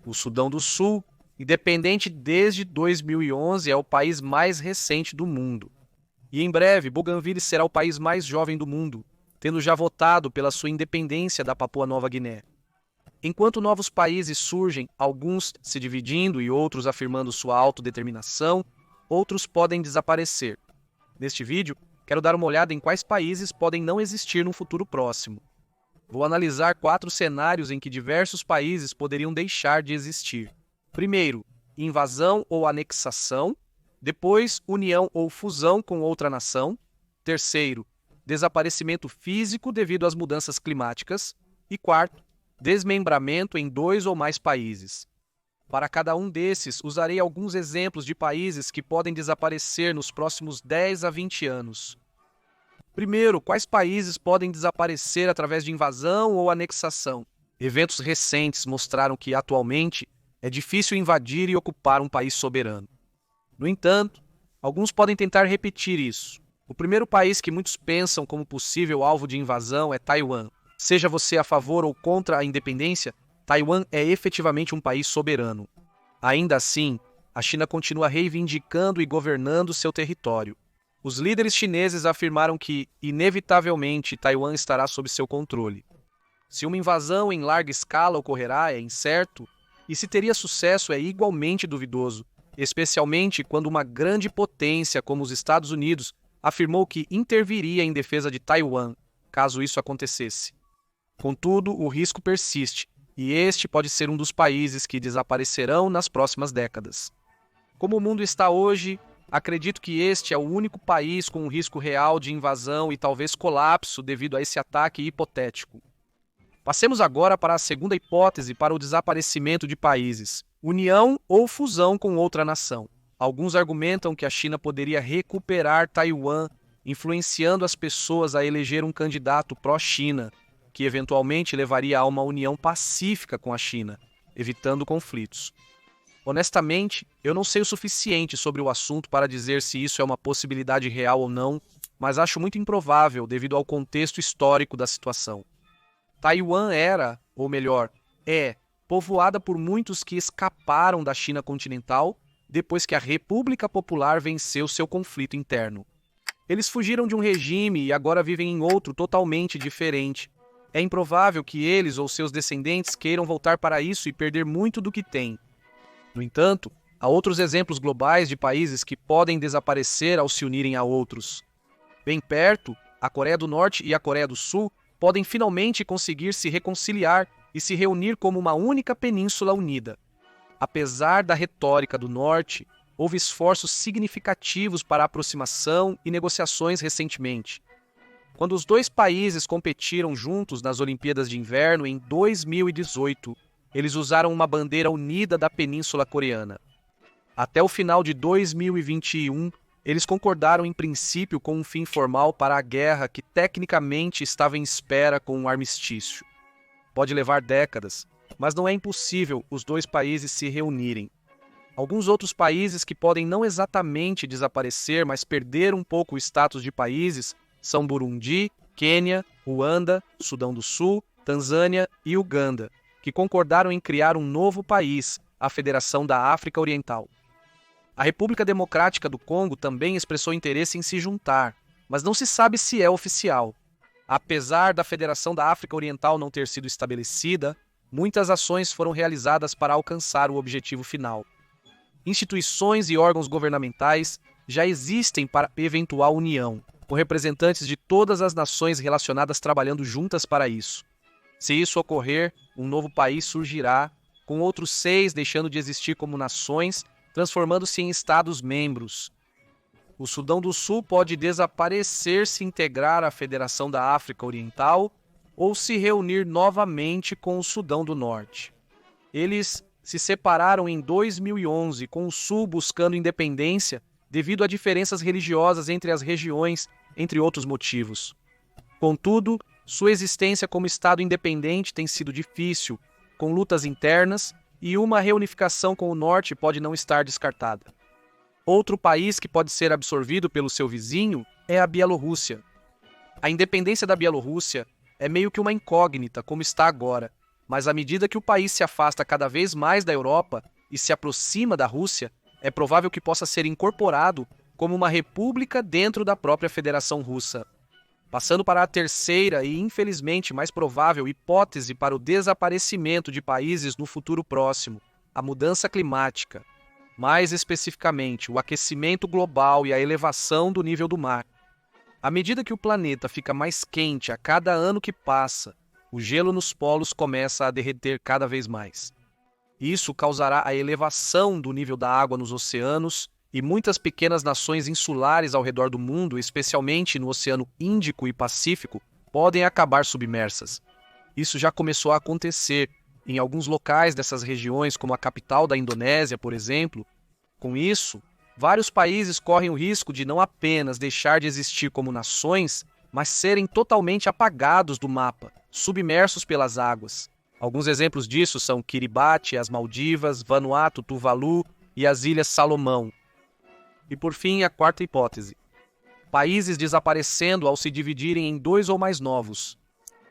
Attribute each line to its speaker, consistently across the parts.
Speaker 1: O Sudão do Sul, independente desde 2011, é o país mais recente do mundo. E em breve, Bougainville será o país mais jovem do mundo, tendo já votado pela sua independência da Papua Nova Guiné. Enquanto novos países surgem, alguns se dividindo e outros afirmando sua autodeterminação, outros podem desaparecer. Neste vídeo, quero dar uma olhada em quais países podem não existir no futuro próximo. Vou analisar 4 cenários em que diversos países poderiam deixar de existir. Primeiro, invasão ou anexação. Depois, união ou fusão com outra nação. Terceiro, desaparecimento físico devido às mudanças climáticas. E quarto, desmembramento em 2 ou mais países. Para cada um desses, usarei alguns exemplos de países que podem desaparecer nos próximos 10 a 20 anos. Primeiro, quais países podem desaparecer através de invasão ou anexação? Eventos recentes mostraram que, atualmente, é difícil invadir e ocupar um país soberano. No entanto, alguns podem tentar repetir isso. O primeiro país que muitos pensam como possível alvo de invasão é Taiwan. Seja você a favor ou contra a independência, Taiwan é efetivamente um país soberano. Ainda assim, a China continua reivindicando e governando seu território. Os líderes chineses afirmaram que, inevitavelmente, Taiwan estará sob seu controle. Se uma invasão em larga escala ocorrerá é incerto, e se teria sucesso é igualmente duvidoso, especialmente quando uma grande potência como os Estados Unidos afirmou que interviria em defesa de Taiwan, caso isso acontecesse. Contudo, o risco persiste, e este pode ser um dos países que desaparecerão nas próximas décadas. Como o mundo está hoje, acredito que este é o único país com um risco real de invasão e talvez colapso devido a esse ataque hipotético. Passemos agora para a segunda hipótese para o desaparecimento de países: união ou fusão com outra nação. Alguns argumentam que a China poderia recuperar Taiwan, influenciando as pessoas a eleger um candidato pró-China, que eventualmente levaria a uma união pacífica com a China, evitando conflitos. Honestamente, eu não sei o suficiente sobre o assunto para dizer se isso é uma possibilidade real ou não, mas acho muito improvável devido ao contexto histórico da situação. Taiwan era, ou melhor, é, povoada por muitos que escaparam da China continental depois que a República Popular venceu seu conflito interno. Eles fugiram de um regime e agora vivem em outro totalmente diferente. É improvável que eles ou seus descendentes queiram voltar para isso e perder muito do que têm. No entanto, há outros exemplos globais de países que podem desaparecer ao se unirem a outros. Bem perto, a Coreia do Norte e a Coreia do Sul podem finalmente conseguir se reconciliar e se reunir como uma única península unida. Apesar da retórica do Norte, houve esforços significativos para a aproximação e negociações recentemente. Quando os dois países competiram juntos nas Olimpíadas de Inverno em 2018, eles usaram uma bandeira unida da Península Coreana. Até o final de 2021, eles concordaram em princípio com um fim formal para a guerra que tecnicamente estava em espera com um armistício. Pode levar décadas, mas não é impossível os dois países se reunirem. Alguns outros países que podem não exatamente desaparecer, mas perder um pouco o status de países são Burundi, Quênia, Ruanda, Sudão do Sul, Tanzânia e Uganda, que concordaram em criar um novo país, a Federação da África Oriental. A República Democrática do Congo também expressou interesse em se juntar, mas não se sabe se é oficial. Apesar da Federação da África Oriental não ter sido estabelecida, muitas ações foram realizadas para alcançar o objetivo final. Instituições e órgãos governamentais já existem para eventual união, com representantes de todas as nações relacionadas trabalhando juntas para isso. Se isso ocorrer, um novo país surgirá, com outros 6 deixando de existir como nações, transformando-se em Estados-membros. O Sudão do Sul pode desaparecer se integrar à Federação da África Oriental ou se reunir novamente com o Sudão do Norte. Eles se separaram em 2011, com o Sul buscando independência devido a diferenças religiosas entre as regiões, entre outros motivos. Contudo, sua existência como Estado independente tem sido difícil, com lutas internas, e uma reunificação com o Norte pode não estar descartada. Outro país que pode ser absorvido pelo seu vizinho é a Bielorrússia. A independência da Bielorrússia é meio que uma incógnita, como está agora, mas à medida que o país se afasta cada vez mais da Europa e se aproxima da Rússia, é provável que possa ser incorporado como uma república dentro da própria Federação Russa. Passando para a terceira e, infelizmente, mais provável hipótese para o desaparecimento de países no futuro próximo, a mudança climática. Mais especificamente, o aquecimento global e a elevação do nível do mar. À medida que o planeta fica mais quente a cada ano que passa, o gelo nos polos começa a derreter cada vez mais. Isso causará a elevação do nível da água nos oceanos e muitas pequenas nações insulares ao redor do mundo, especialmente no Oceano Índico e Pacífico, podem acabar submersas. Isso já começou a acontecer em alguns locais dessas regiões, como a capital da Indonésia, por exemplo. Com isso, vários países correm o risco de não apenas deixar de existir como nações, mas serem totalmente apagados do mapa, submersos pelas águas. Alguns exemplos disso são Kiribati, as Maldivas, Vanuatu, Tuvalu e as Ilhas Salomão. E por fim, a quarta hipótese. Países desaparecendo ao se dividirem em dois ou mais novos.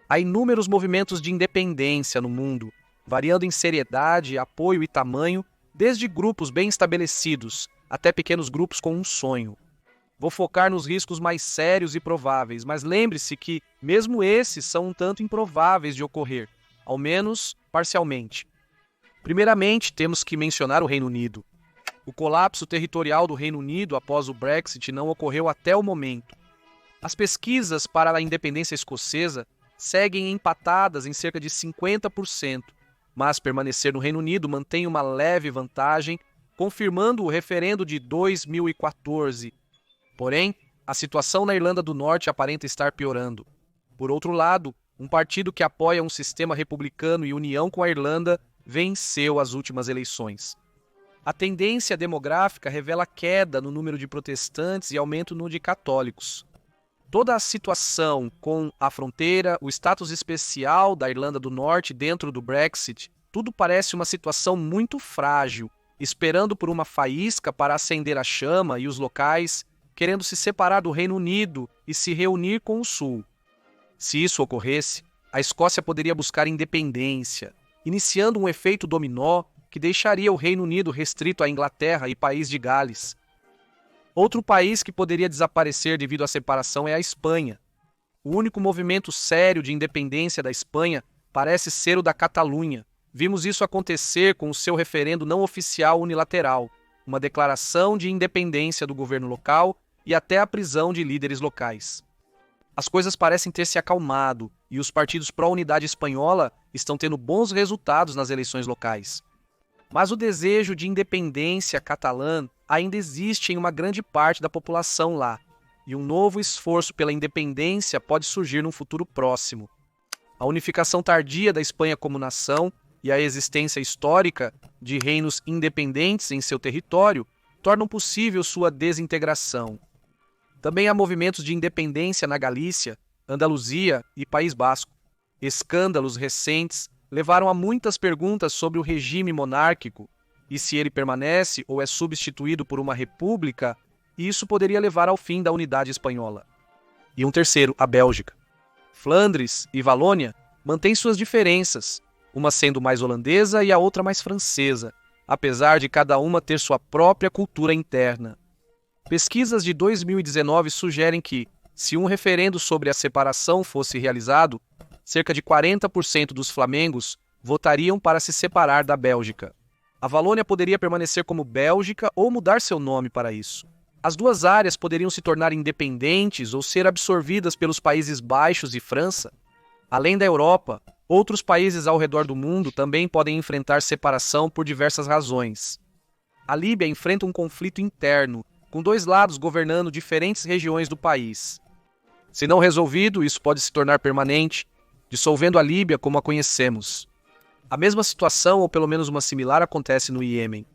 Speaker 1: Há inúmeros movimentos de independência no mundo, variando em seriedade, apoio e tamanho, desde grupos bem estabelecidos até pequenos grupos com um sonho. Vou focar nos riscos mais sérios e prováveis, mas lembre-se que mesmo esses são um tanto improváveis de ocorrer, ao menos parcialmente. Primeiramente, temos que mencionar o Reino Unido. O colapso territorial do Reino Unido após o Brexit não ocorreu até o momento. As pesquisas para a independência escocesa seguem empatadas em cerca de 50%, mas permanecer no Reino Unido mantém uma leve vantagem, confirmando o referendo de 2014. Porém, a situação na Irlanda do Norte aparenta estar piorando. Por outro lado, um partido que apoia um sistema republicano e união com a Irlanda venceu as últimas eleições. A tendência demográfica revela queda no número de protestantes e aumento no de católicos. Toda a situação com a fronteira, o status especial da Irlanda do Norte dentro do Brexit, tudo parece uma situação muito frágil, esperando por uma faísca para acender a chama, e os locais querendo se separar do Reino Unido e se reunir com o Sul. Se isso ocorresse, a Escócia poderia buscar independência, iniciando um efeito dominó que deixaria o Reino Unido restrito à Inglaterra e País de Gales. Outro país que poderia desaparecer devido à separação é a Espanha. O único movimento sério de independência da Espanha parece ser o da Catalunha. Vimos isso acontecer com o seu referendo não oficial unilateral, uma declaração de independência do governo local e até a prisão de líderes locais. As coisas parecem ter se acalmado e os partidos pró-unidade espanhola estão tendo bons resultados nas eleições locais. Mas o desejo de independência catalã ainda existe em uma grande parte da população lá, e um novo esforço pela independência pode surgir num futuro próximo. A unificação tardia da Espanha como nação e a existência histórica de reinos independentes em seu território tornam possível sua desintegração. Também há movimentos de independência na Galícia, Andaluzia e País Basco. Escândalos recentes levaram a muitas perguntas sobre o regime monárquico e se ele permanece ou é substituído por uma república, e isso poderia levar ao fim da unidade espanhola. E um terceiro, a Bélgica. Flandres e Valônia mantêm suas diferenças, uma sendo mais holandesa e a outra mais francesa, apesar de cada uma ter sua própria cultura interna. Pesquisas de 2019 sugerem que, se um referendo sobre a separação fosse realizado, cerca de 40% dos flamengos votariam para se separar da Bélgica. A Valônia poderia permanecer como Bélgica ou mudar seu nome para isso. As duas áreas poderiam se tornar independentes ou ser absorvidas pelos Países Baixos e França. Além da Europa, outros países ao redor do mundo também podem enfrentar separação por diversas razões. A Líbia enfrenta um conflito interno, com dois lados governando diferentes regiões do país. Se não resolvido, isso pode se tornar permanente, dissolvendo a Líbia como a conhecemos. A mesma situação, ou pelo menos uma similar, acontece no Iêmen.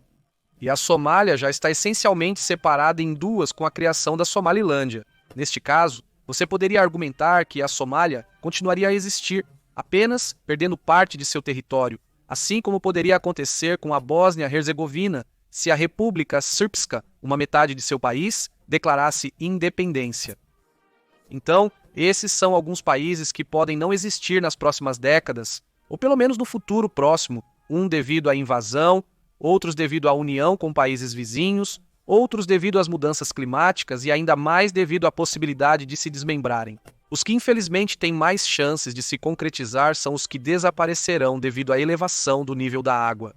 Speaker 1: E a Somália já está essencialmente separada em duas com a criação da Somalilândia. Neste caso, você poderia argumentar que a Somália continuaria a existir, apenas perdendo parte de seu território, assim como poderia acontecer com a Bósnia-Herzegovina se a República Srpska, uma metade de seu país, declarasse independência. Então, esses são alguns países que podem não existir nas próximas décadas, ou pelo menos no futuro próximo, um devido à invasão, outros devido à união com países vizinhos, outros devido às mudanças climáticas e ainda mais devido à possibilidade de se desmembrarem. Os que infelizmente têm mais chances de se concretizar são os que desaparecerão devido à elevação do nível da água.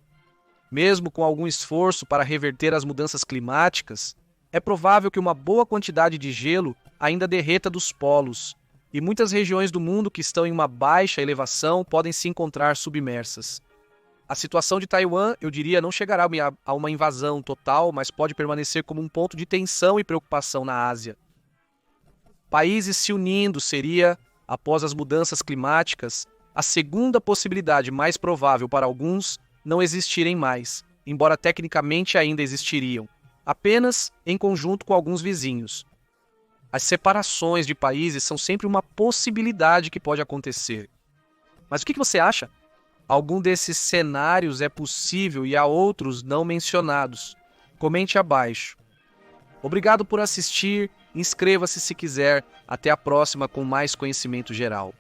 Speaker 1: Mesmo com algum esforço para reverter as mudanças climáticas, é provável que uma boa quantidade de gelo ainda derreta dos polos, e muitas regiões do mundo que estão em uma baixa elevação podem se encontrar submersas. A situação de Taiwan, eu diria, não chegará a uma invasão total, mas pode permanecer como um ponto de tensão e preocupação na Ásia. Países se unindo seria, após as mudanças climáticas, a segunda possibilidade mais provável para alguns não existirem mais, embora tecnicamente ainda existiriam, apenas em conjunto com alguns vizinhos. As separações de países são sempre uma possibilidade que pode acontecer. Mas o que você acha? Algum desses cenários é possível e há outros não mencionados? Comente abaixo. Obrigado por assistir, inscreva-se se quiser. Até a próxima com mais conhecimento geral.